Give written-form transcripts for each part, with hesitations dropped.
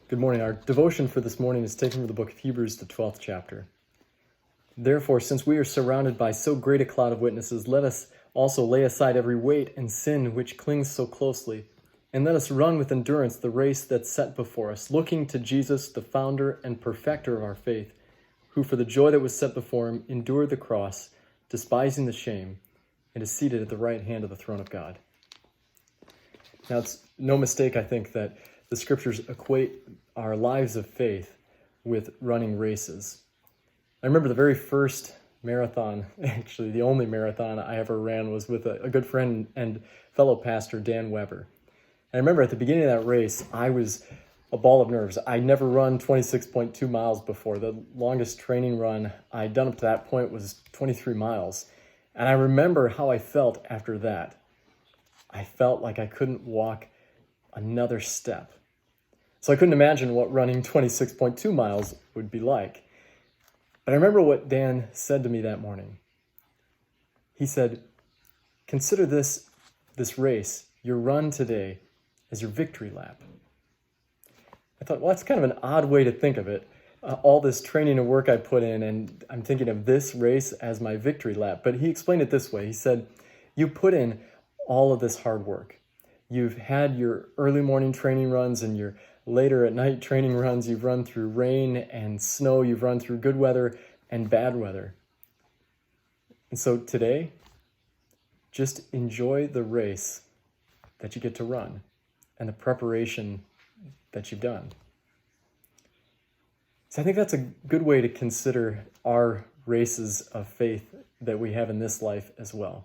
Good morning. Our devotion for this morning is taken from the book of Hebrews, the 12th chapter. Therefore, since we are surrounded by so great a cloud of witnesses, let us also lay aside every weight and sin which clings so closely, and let us run with endurance the race that's set before us, looking to Jesus, the founder and perfecter of our faith, who for the joy that was set before him endured the cross, despising the shame, and is seated at the right hand of the throne of God. Now, it's no mistake, I think, that the scriptures equate our lives of faith with running races. I remember the very first marathon, actually the only marathon I ever ran, was with a good friend and fellow pastor, Dan Weber. And I remember at the beginning of that race, I was a ball of nerves. I'd never run 26.2 miles before. The longest training run I'd done up to that point was 23 miles. And I remember how I felt after that. I felt like I couldn't walk another step. So I couldn't imagine what running 26.2 miles would be like. But I remember what Dan said to me that morning. He said, consider this race, your run today, as your victory lap. I thought, well, that's kind of an odd way to think of it. All this training and work I put in, and I'm thinking of this race as my victory lap. But he explained it this way. He said, you put in all of this hard work. You've had your early morning training runs and your later at night training runs. You've run through rain and snow. You've run through good weather and bad weather. And so today, just enjoy the race that you get to run and the preparation that you've done. So I think that's a good way to consider our races of faith that we have in this life as well.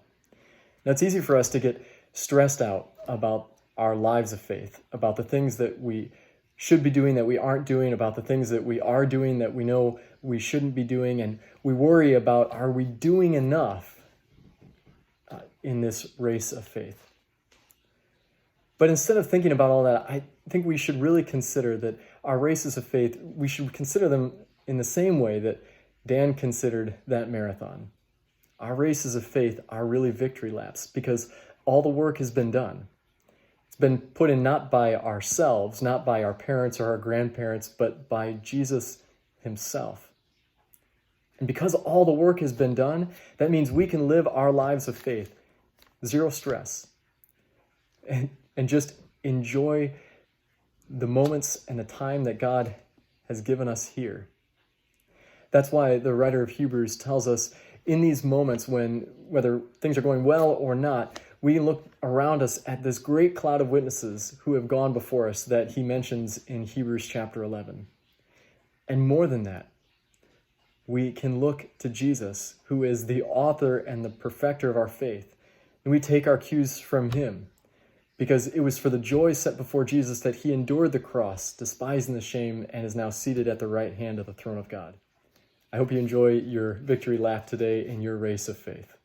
Now, it's easy for us to get stressed out about our lives of faith, about the things that we should be doing that we aren't doing, about the things that we are doing that we know we shouldn't be doing, and we worry about, are we doing enough in this race of faith? But instead of thinking about all that, I think we should really consider that our races of faith, we should consider them in the same way that Dan considered that marathon. Our races of faith are really victory laps because all the work has been done. It's been put in not by ourselves, not by our parents or our grandparents, but by Jesus himself. And because all the work has been done, that means we can live our lives of faith, zero stress, and just enjoy the moments and the time that God has given us here. That's why the writer of Hebrews tells us in these moments when, whether things are going well or not, we look around us at this great cloud of witnesses who have gone before us that he mentions in Hebrews chapter 11. And more than that, we can look to Jesus, who is the author and the perfecter of our faith, and we take our cues from him, because it was for the joy set before Jesus that he endured the cross, despising the shame, and is now seated at the right hand of the throne of God. I hope you enjoy your victory lap today in your race of faith.